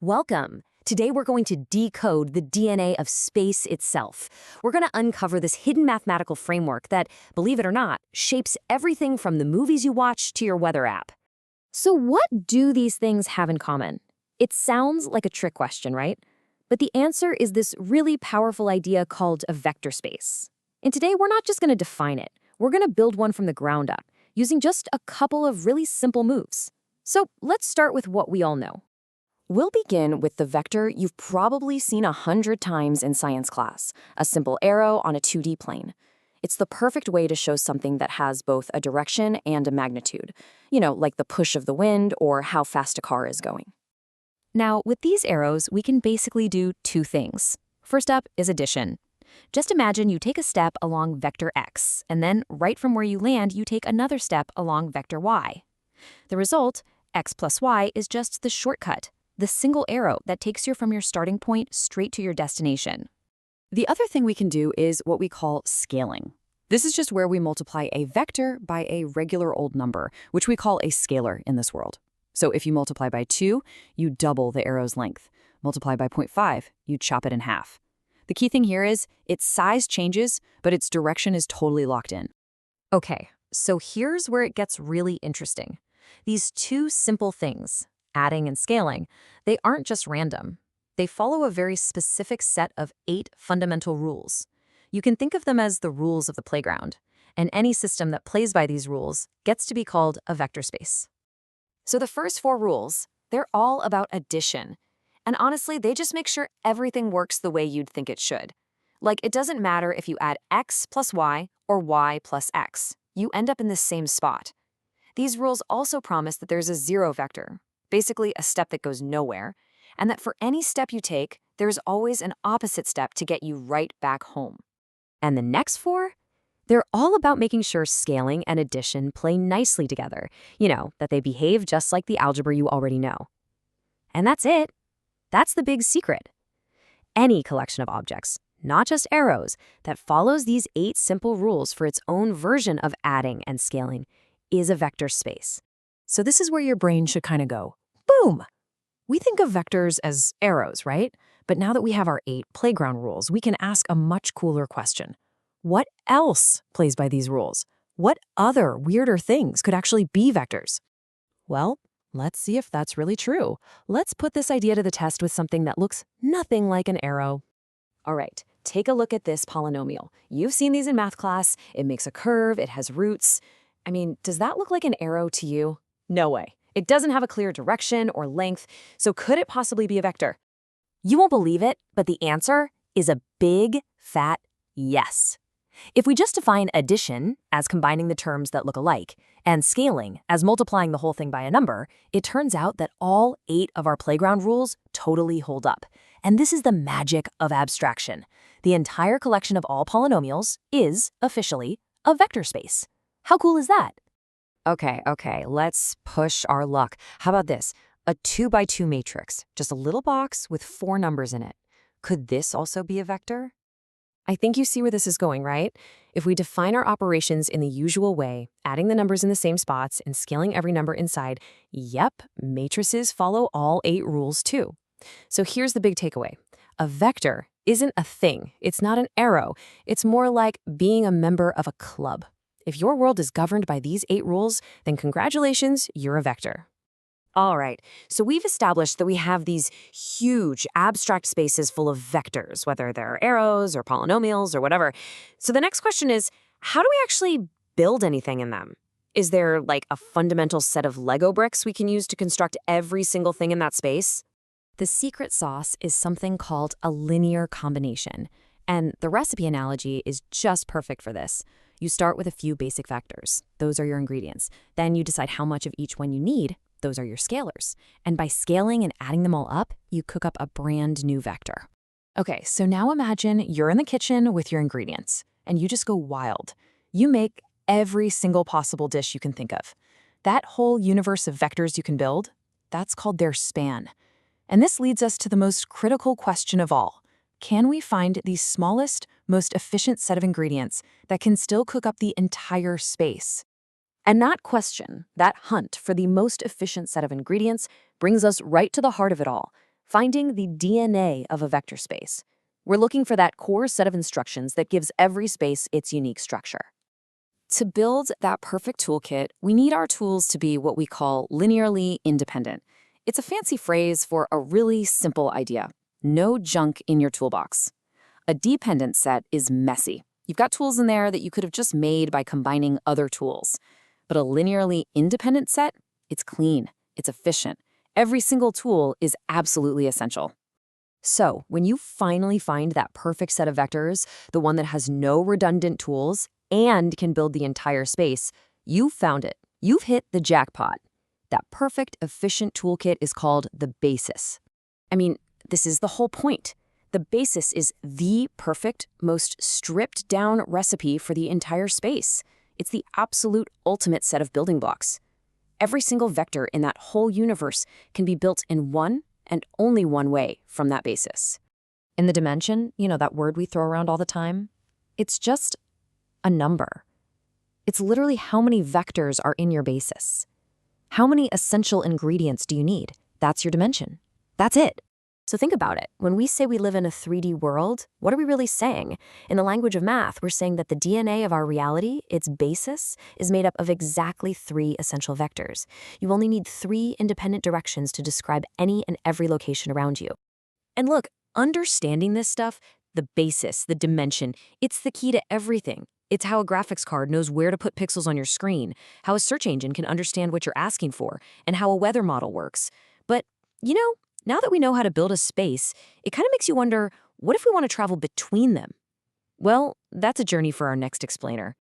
Welcome. Today we're going to decode the DNA of space itself. We're going to uncover this hidden mathematical framework that, believe it or not, shapes everything from the movies you watch to your weather app. So what do these things have in common? It sounds like a trick question, right? But the answer is this really powerful idea called a vector space. And today we're not just going to define it. We're going to build one from the ground up, using just a couple of really simple moves. So let's start with what we all know. We'll begin with the vector you've probably seen 100 times in science class, a simple arrow on a 2D plane. It's the perfect way to show something that has both a direction and a magnitude, like the push of the wind or how fast a car is going. Now, with these arrows, we can basically do two things. First up is addition. Just imagine you take a step along vector x, and then right from where you land, you take another step along vector y. The result, x plus y, is just the shortcut, the single arrow that takes you from your starting point straight to your destination. The other thing we can do is what we call scaling. This is just where we multiply a vector by a regular old number, which we call a scalar in this world. So if you multiply by 2, you double the arrow's length. Multiply by 0.5, you chop it in half. The key thing here is its size changes, but its direction is totally locked in. Okay, so here's where it gets really interesting. These two simple things, adding and scaling, they aren't just random. They follow a very specific set of 8 fundamental rules. You can think of them as the rules of the playground, and any system that plays by these rules gets to be called a vector space. So the first 4 rules, they're all about addition. And honestly, they just make sure everything works the way you'd think it should. Like, it doesn't matter if you add x plus y or y plus x. You end up in the same spot. These rules also promise that there's a zero vector, basically a step that goes nowhere, and that for any step you take, there's always an opposite step to get you right back home. And the next 4? They're all about making sure scaling and addition play nicely together, that they behave just like the algebra you already know. And that's it. That's the big secret. Any collection of objects, not just arrows, that follows these 8 simple rules for its own version of adding and scaling is a vector space. So this is where your brain should kind of go, boom! We think of vectors as arrows, right? But now that we have our 8 playground rules, we can ask a much cooler question. What else plays by these rules? What other weirder things could actually be vectors? Well, let's see if that's really true. Let's put this idea to the test with something that looks nothing like an arrow. All right, take a look at this polynomial. You've seen these in math class. It makes a curve, it has roots. I mean, does that look like an arrow to you? No way. It doesn't have a clear direction or length, so could it possibly be a vector? You won't believe it, but the answer is a big, fat yes. If we just define addition as combining the terms that look alike, and scaling as multiplying the whole thing by a number, it turns out that all 8 of our playground rules totally hold up. And this is the magic of abstraction. The entire collection of all polynomials is, officially, a vector space. How cool is that? Okay, let's push our luck. How about this? A 2x2 matrix, just a little box with 4 numbers in it. Could this also be a vector? I think you see where this is going, right? If we define our operations in the usual way, adding the numbers in the same spots and scaling every number inside, yep, matrices follow all 8 rules too. So here's the big takeaway. A vector isn't a thing. It's not an arrow. It's more like being a member of a club. If your world is governed by these 8 rules, then congratulations, you're a vector. All right, so we've established that we have these huge abstract spaces full of vectors, whether they're arrows or polynomials or whatever. So the next question is, how do we actually build anything in them? Is there like a fundamental set of Lego bricks we can use to construct every single thing in that space? The secret sauce is something called a linear combination, and the recipe analogy is just perfect for this. You start with a few basic vectors. Those are your ingredients. Then you decide how much of each one you need. Those are your scalars. And by scaling and adding them all up, you cook up a brand new vector. Okay, so now imagine you're in the kitchen with your ingredients, and you just go wild. You make every single possible dish you can think of. That whole universe of vectors you can build, that's called their span. And this leads us to the most critical question of all. Can we find the smallest, most efficient set of ingredients that can still cook up the entire space? And that question, that hunt for the most efficient set of ingredients, brings us right to the heart of it all. finding the DNA of a vector space. We're looking for that core set of instructions that gives every space its unique structure. To build that perfect toolkit, we need our tools to be what we call linearly independent. It's a fancy phrase for a really simple idea. No junk in your toolbox. A dependent set is messy. You've got tools in there that you could have just made by combining other tools. But a linearly independent set, it's clean, it's efficient. Every single tool is absolutely essential. So, when you finally find that perfect set of vectors, the one that has no redundant tools and can build the entire space, you've found it. You've hit the jackpot. That perfect, efficient toolkit is called the basis. I mean, this is the whole point. The basis is the perfect, most stripped-down recipe for the entire space. It's the absolute ultimate set of building blocks. Every single vector in that whole universe can be built in one and only one way from that basis. In the dimension, that word we throw around all the time, it's just a number. It's literally how many vectors are in your basis. How many essential ingredients do you need? That's your dimension. That's it. So think about it. When we say we live in a 3D world, what are we really saying? In the language of math, we're saying that the DNA of our reality, its basis, is made up of exactly 3 essential vectors. You only need 3 independent directions to describe any and every location around you. And look, understanding this stuff, the basis, the dimension, it's the key to everything. It's how a graphics card knows where to put pixels on your screen, how a search engine can understand what you're asking for, and how a weather model works. But, now that we know how to build a space, it kind of makes you wonder, what if we want to travel between them? Well, that's a journey for our next explainer.